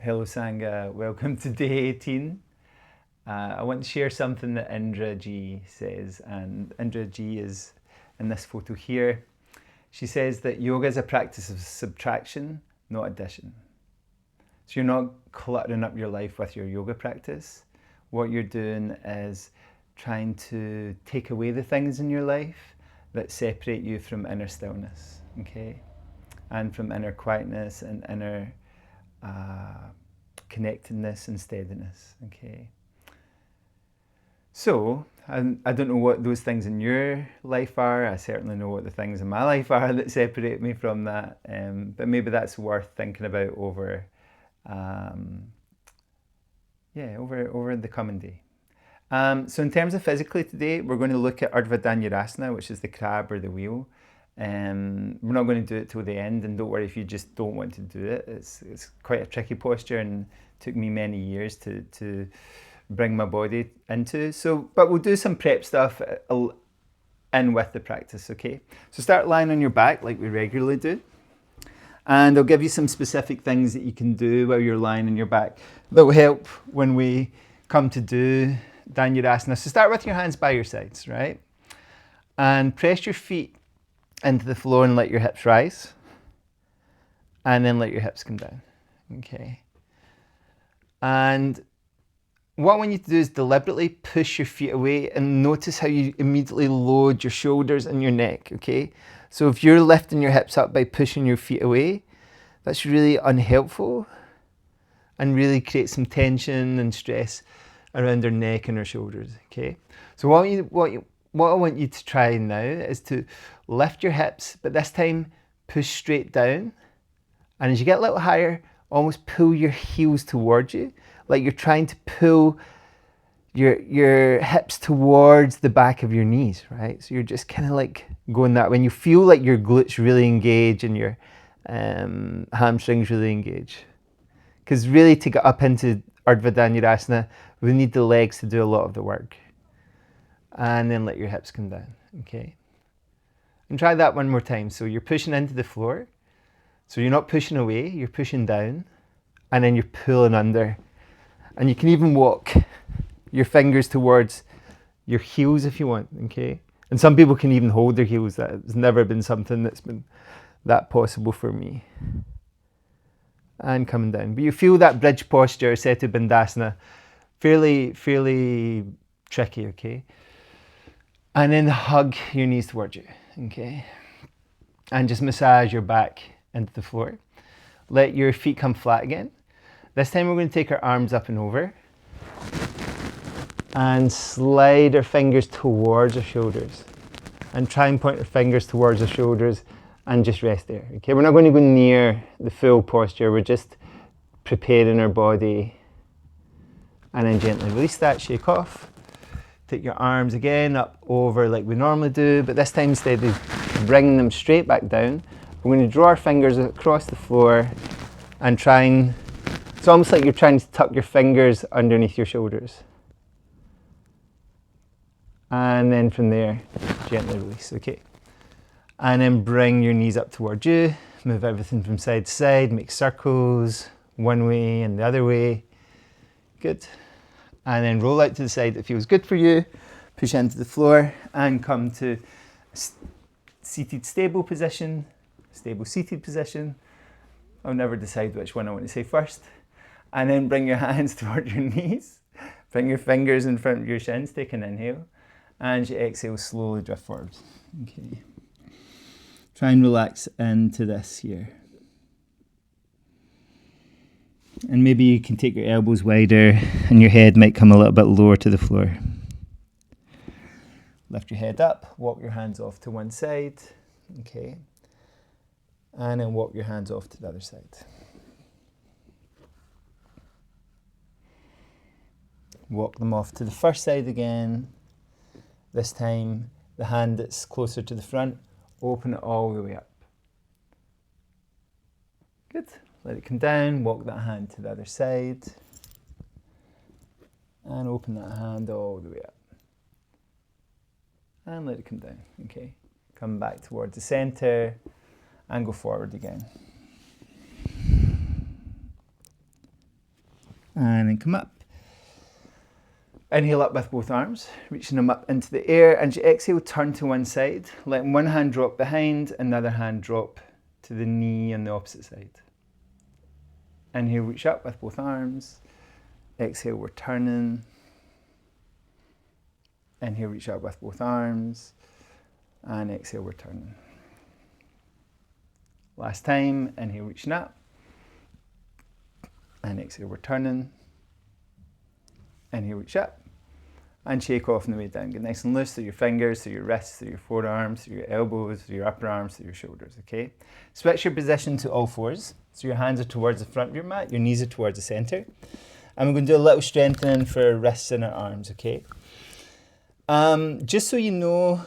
Hello Sangha, welcome to day 18. I want to share something that Indra G says, and Indra G is in this photo here. She says that yoga is a practice of subtraction, not addition. So you're not cluttering up your life with your yoga practice. What you're doing is trying to take away the things in your life that separate you from inner stillness, okay? And from inner quietness and inner connectedness and steadiness, okay? So, I don't know what those things in your life are. I certainly know what the things in my life are that separate me from that. But maybe that's worth thinking about over the coming day. So in terms of physically today, we're going to look at Urdhva Dhanurasana, which is the crab or the wheel. We're not going to do it till the end, and don't worry if you just don't want to do it. It's quite a tricky posture and took me many years to bring my body into. So, but we'll do some prep stuff in with the practice, okay? So start lying on your back like we regularly do. And I'll give you some specific things that you can do while you're lying on your back that will help when we come to do Dhanurasana. So start with your hands by your sides, right? And press your feet into the floor and let your hips rise. And then let your hips come down, okay? And what I want you to do is deliberately push your feet away and notice how you immediately load your shoulders and your neck, okay? So if you're lifting your hips up by pushing your feet away, that's really unhelpful and really creates some tension and stress around our neck and our shoulders, okay? So what I want you to try now is to lift your hips, but this time push straight down. And as you get a little higher, almost pull your heels towards you, like you're trying to pull your hips towards the back of your knees, right? So you're just kind of like going that way. When you feel like your glutes really engage and your hamstrings really engage. Because really to get up into Urdhva Dhanurasana, we need the legs to do a lot of the work. And then let your hips come down, okay? And try that one more time. So you're pushing into the floor. So you're not pushing away, you're pushing down. And then you're pulling under. And you can even walk your fingers towards your heels if you want, okay? And some people can even hold their heels. That has never been something that's been that possible for me. And coming down. But you feel that bridge posture, Setu Bandhasana, fairly tricky, okay? And then hug your knees towards you, okay? And just massage your back into the floor. Let your feet come flat again. This time we're going to take our arms up and over and slide our fingers towards our shoulders and try and point our fingers towards our shoulders and just rest there, okay? We're not going to go near the full posture. We're just preparing our body, and then gently release that, shake off. Take your arms again up over like we normally do, but this time instead of bringing them straight back down, we're going to draw our fingers across the floor and it's almost like you're trying to tuck your fingers underneath your shoulders. And then from there, gently release, okay? And then bring your knees up towards you, move everything from side to side, make circles, one way and the other way. Good. And then roll out to the side that feels good for you, push into the floor and come to seated stable position, stable seated position. I'll never decide which one I want to say first. And then bring your hands towards your knees, bring your fingers in front of your shins, take an inhale, and you exhale, slowly drift forward. Okay. Try and relax into this here. And maybe you can take your elbows wider and your head might come a little bit lower to the floor. Lift your head up, walk your hands off to one side, okay? And then walk your hands off to the other side. Walk them off to the first side again. This time, the hand that's closer to the front, open it all the way up. Good. Let it come down, walk that hand to the other side. And open that hand all the way up. And let it come down, okay? Come back towards the center and go forward again. And then come up. Inhale up with both arms, reaching them up into the air. And as you exhale, turn to one side, letting one hand drop behind, another hand drop to the knee on the opposite side. Inhale, reach up with both arms. Exhale, we're turning. Inhale, reach up with both arms. And exhale, we're turning. Last time, inhale, reaching up. And exhale, we're turning. Inhale, reach up. And shake off on the way down. Get nice and loose through your fingers, through your wrists, through your forearms, through your elbows, through your upper arms, through your shoulders, okay? Switch your position to all fours. So your hands are towards the front of your mat, your knees are towards the center. And we're going to do a little strengthening for our wrists and our arms, okay? Just so you know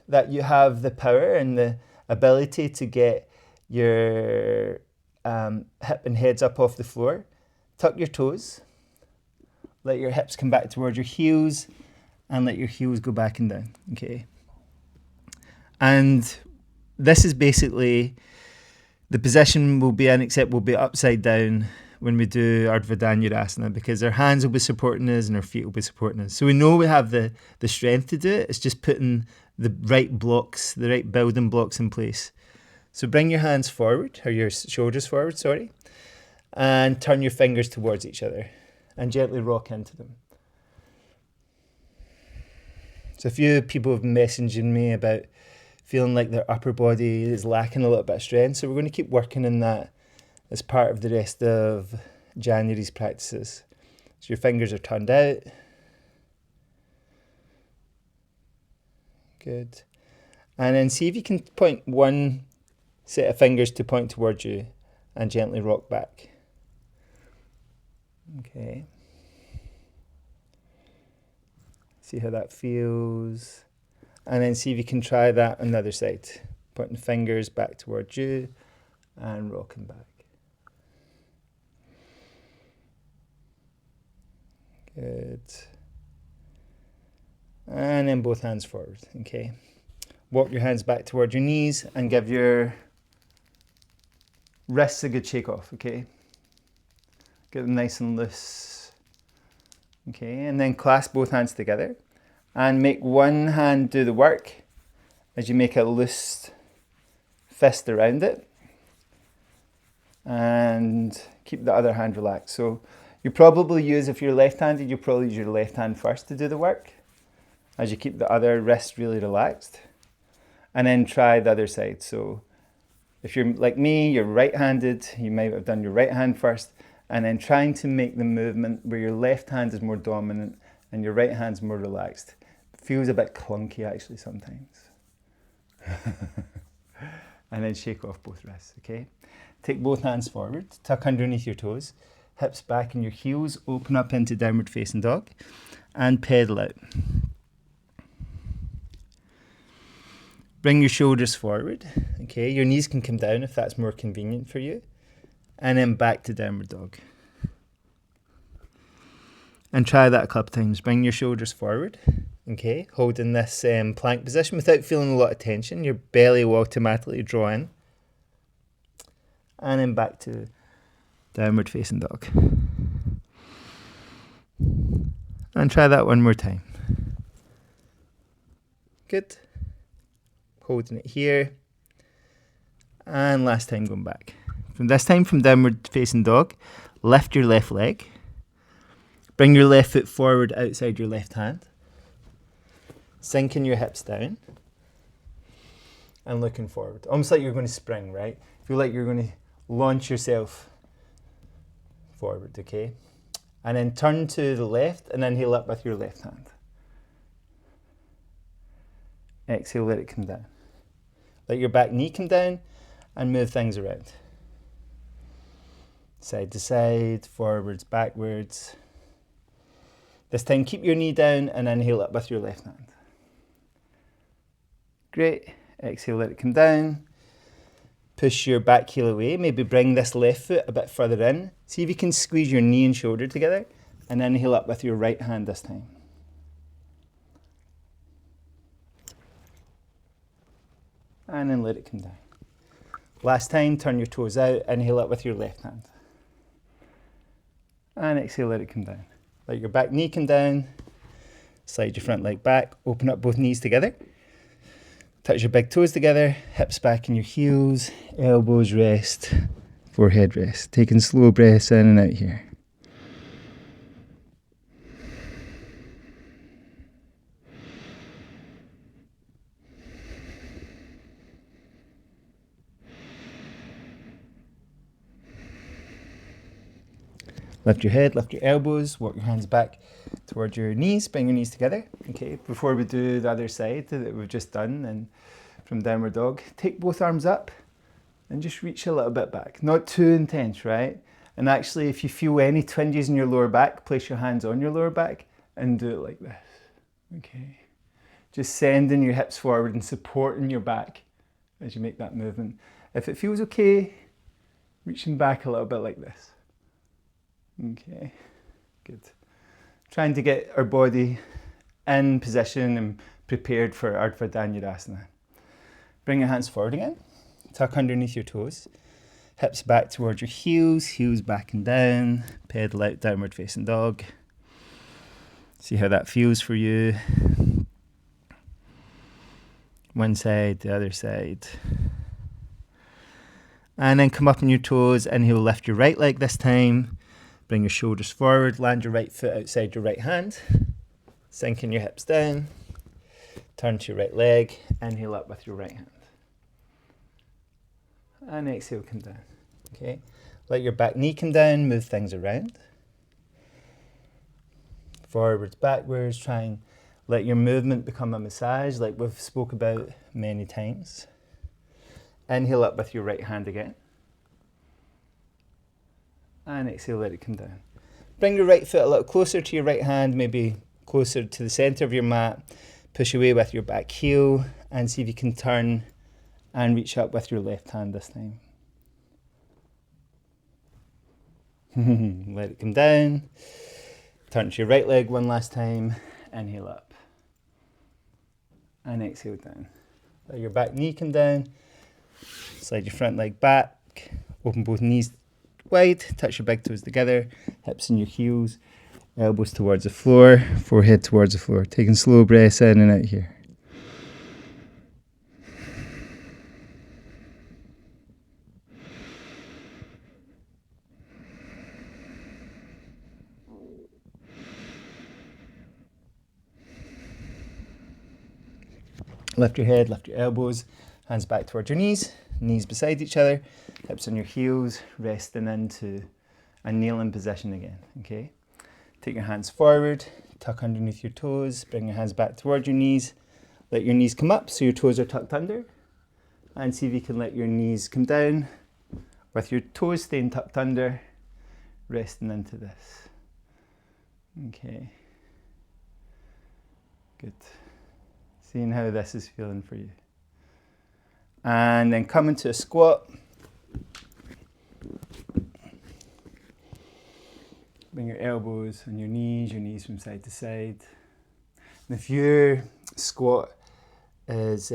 that you have the power and the ability to get your hip and heads up off the floor, tuck your toes, let your hips come back towards your heels, and let your heels go back and down, okay? And this is basically the position we'll be in, except we'll be upside down when we do Ardha Dhanurasana, because our hands will be supporting us and our feet will be supporting us. So we know we have the strength to do it. It's just putting the right blocks, the right building blocks in place. So bring your hands forward, or your shoulders forward, sorry, and turn your fingers towards each other and gently rock into them. So a few people have been messaging me about feeling like their upper body is lacking a little bit of strength. So we're going to keep working on that as part of the rest of January's practices. So your fingers are turned out. Good. And then see if you can point one set of fingers to point towards you and gently rock back. Okay. See how that feels. And then see if you can try that on the other side. Pointing fingers back towards you and rocking back. Good. And then both hands forward, okay? Walk your hands back towards your knees and give your wrists a good shake off, okay? Get them nice and loose. Okay, and then clasp both hands together and make one hand do the work as you make a loose fist around it. And keep the other hand relaxed. So you probably use, if you're left-handed, you probably use your left hand first to do the work as you keep the other wrist really relaxed. And then try the other side. So if you're like me, you're right-handed, you might have done your right hand first, and then trying to make the movement where your left hand is more dominant and your right hand's more relaxed. It feels a bit clunky actually sometimes. And then shake off both wrists, okay? Take both hands forward, tuck underneath your toes, hips back and your heels open up into downward facing dog, and pedal out. Bring your shoulders forward, okay? Your knees can come down if that's more convenient for you. And then back to downward dog. And try that a couple times. Bring your shoulders forward, okay? Holding this plank position without feeling a lot of tension. Your belly will automatically draw in. And then back to downward facing dog. And try that one more time. Good. Holding it here. And last time going back. From this time, from downward facing dog, lift your left leg. Bring your left foot forward outside your left hand. Sinking your hips down. And looking forward. Almost like you're going to spring, right? Feel like you're going to launch yourself forward, okay? And then turn to the left and inhale up with your left hand. Exhale, let it come down. Let your back knee come down and move things around. Side to side, forwards, backwards. This time keep your knee down and inhale up with your left hand. Great. Exhale, let it come down. Push your back heel away. Maybe bring this left foot a bit further in. See if you can squeeze your knee and shoulder together and inhale up with your right hand this time. And then let it come down. Last time, turn your toes out, inhale up with your left hand. And exhale, let it come down. Let your back knee come down. Slide your front leg back. Open up both knees together. Touch your big toes together. Hips back in your heels. Elbows rest. Forehead rest. Taking slow breaths in and out here. Lift your head, lift your elbows, walk your hands back towards your knees, bring your knees together. Okay, before we do the other side that we've just done, and from downward dog, take both arms up and just reach a little bit back. Not too intense, right? And actually, if you feel any twinges in your lower back, place your hands on your lower back and do it like this. Okay, just sending your hips forward and supporting your back as you make that movement. If it feels okay, reaching back a little bit like this. Okay, good. Trying to get our body in position and prepared for Ardha Dhanurasana. Bring your hands forward again. Tuck underneath your toes. Hips back towards your heels, heels back and down. Pedal out, downward facing dog. See how that feels for you. One side, the other side. And then come up on your toes. Inhale, lift your right leg this time. Bring your shoulders forward, land your right foot outside your right hand. Sinking your hips down. Turn to your right leg. Inhale up with your right hand. And exhale, come down. Okay. Let your back knee come down, move things around. Forwards, backwards. Try and let your movement become a massage like we've spoke about many times. Inhale up with your right hand again. And exhale, let it come down. Bring your right foot a little closer to your right hand, maybe closer to the center of your mat. Push away with your back heel and see if you can turn and reach up with your left hand this time. Let it come down. Turn to your right leg one last time. Inhale up. And exhale down. Let your back knee come down. Slide your front leg back. Open both knees wide, touch your big toes together, hips in your heels, elbows towards the floor, forehead towards the floor. Taking slow breaths in and out here. Lift your head, lift your elbows, hands back towards your knees beside each other, hips on your heels, resting into a kneeling position again, okay? Take your hands forward, tuck underneath your toes, bring your hands back towards your knees, let your knees come up so your toes are tucked under, and see if you can let your knees come down with your toes staying tucked under, resting into this. Okay, good. Seeing how this is feeling for you. And then come into a squat. Bring your elbows on your knees from side to side. And if your squat is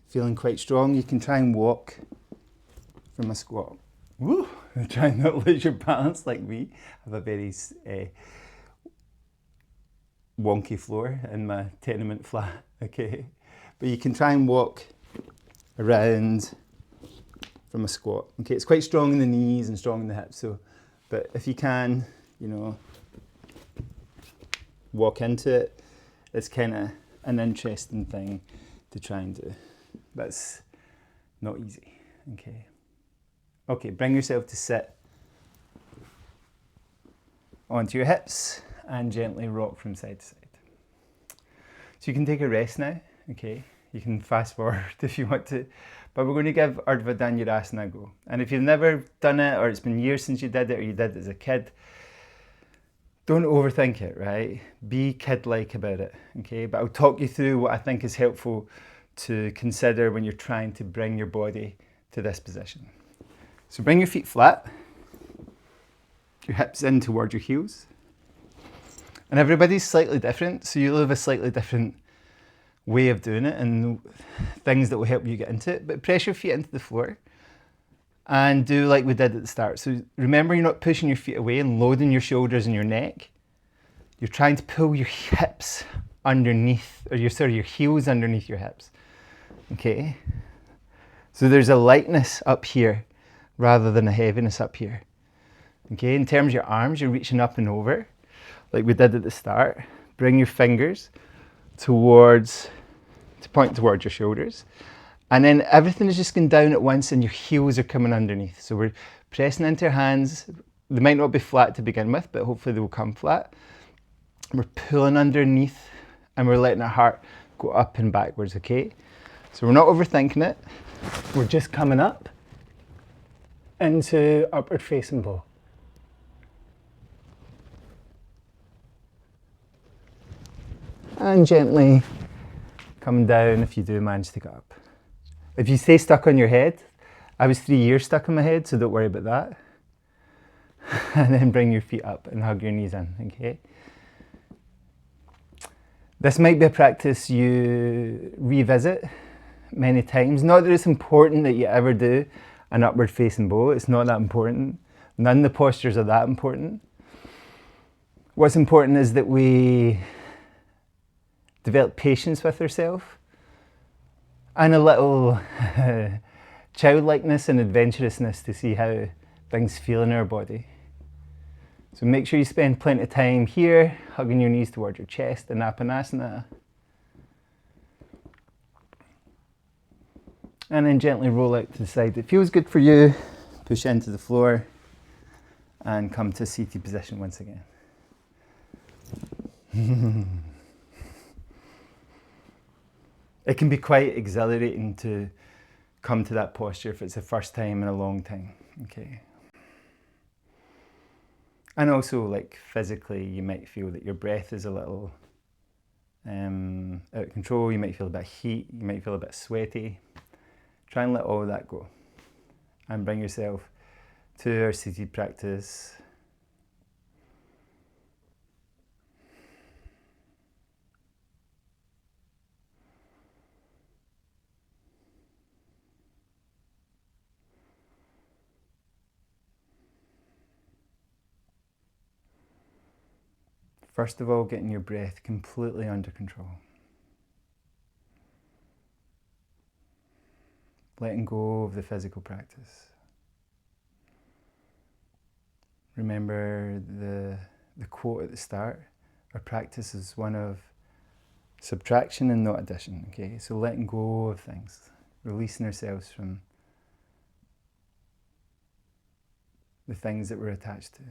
feeling quite strong, you can try and walk from a squat. Woo! Try and not lose your balance like me. I have a very wonky floor in my tenement flat, okay? But you can try and walk around from a squat. Okay, it's quite strong in the knees and strong in the hips, so, but if you can, you know, walk into it, it's kind of an interesting thing to try and do. But it's not easy, okay? Okay, bring yourself to sit onto your hips and gently rock from side to side. So you can take a rest now, okay? You can fast forward if you want to, but we're going to give Ardha Dhanurasana a go. And if you've never done it, or it's been years since you did it, or you did it as a kid, don't overthink it, right? Be kid-like about it, okay? But I'll talk you through what I think is helpful to consider when you're trying to bring your body to this position. So bring your feet flat, your hips in towards your heels. And everybody's slightly different, so you'll have a slightly different way of doing it and things that will help you get into it. But press your feet into the floor And do like we did at the start. So remember, you're not pushing your feet away and loading your shoulders and your neck. You're trying to pull your hips underneath, or your heels underneath your hips. Okay? So there's a lightness up here rather than a heaviness up here. Okay, in terms of your arms, you're reaching up and over, like we did at the start. Bring your fingers to point towards your shoulders. And then everything is just going down at once and your heels are coming underneath. So we're pressing into our hands. They might not be flat to begin with, but hopefully they will come flat. We're pulling underneath and we're letting our heart go up and backwards, okay? So we're not overthinking it. We're just coming up into upward facing bow. And gently come down if you do manage to get up. If you stay stuck on your head, I was 3 years stuck on my head, so don't worry about that. And then bring your feet up and hug your knees in, okay? This might be a practice you revisit many times. Not that it's important that you ever do an upward facing bow, it's not that important. None of the postures are that important. What's important is that we develop patience with ourselves and a little childlikeness and adventurousness to see how things feel in our body. So make sure you spend plenty of time here, hugging your knees towards your chest in Apanasana. And then gently roll out to the side. It feels good for you. Push into the floor and come to seated position once again. It can be quite exhilarating to come to that posture if it's the first time in a long time, okay? And also, like, physically, you might feel that your breath is a little out of control. You might feel a bit of heat. You might feel a bit sweaty. Try and let all of that go and bring yourself to our seated practice. First of all, getting your breath completely under control. Letting go of the physical practice. Remember the quote at the start, our practice is one of subtraction and not addition, okay? So letting go of things, releasing ourselves from the things that we're attached to.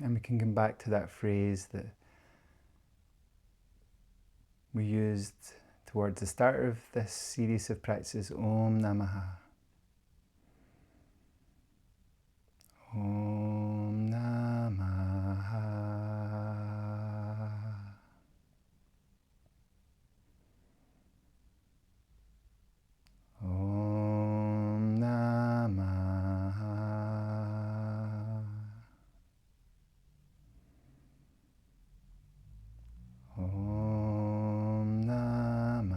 And we can come back to that phrase that we used towards the start of this series of practices, Om Namaha. Om Namaha. Om Namaha. Om Namaha.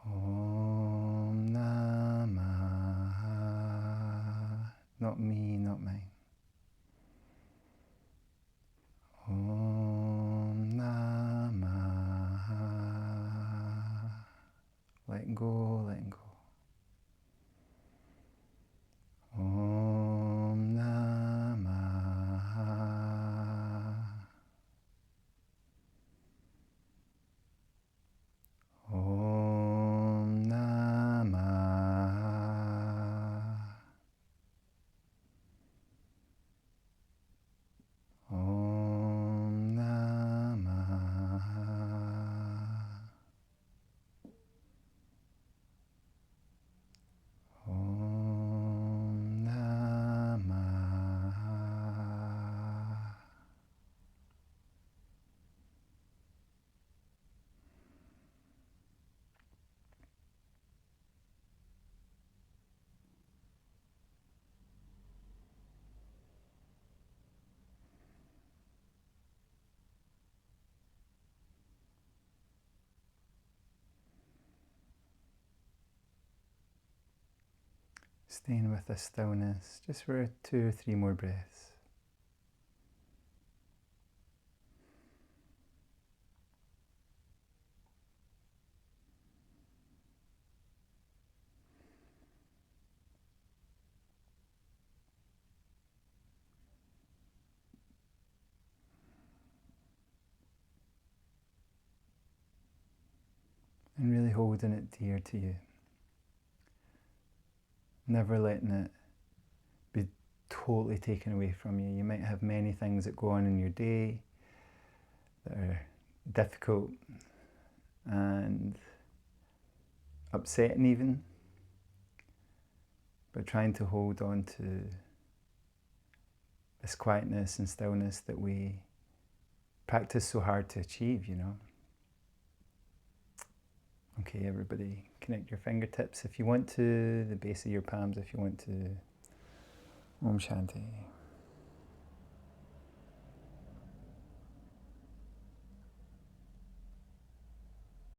Om Namaha. Not me, not mine. Om Namaha. Letting go, letting go. Om Namaha. Om Namaha. Om Namaha. Staying with the stillness just for 2 or 3 more breaths. And really holding it dear to you. Never letting it be totally taken away from you. You might have many things that go on in your day that are difficult and upsetting even, but trying to hold on to this quietness and stillness that we practice so hard to achieve, you know. Okay, everybody, connect your fingertips if you want to, the base of your palms if you want to. Om Shanti.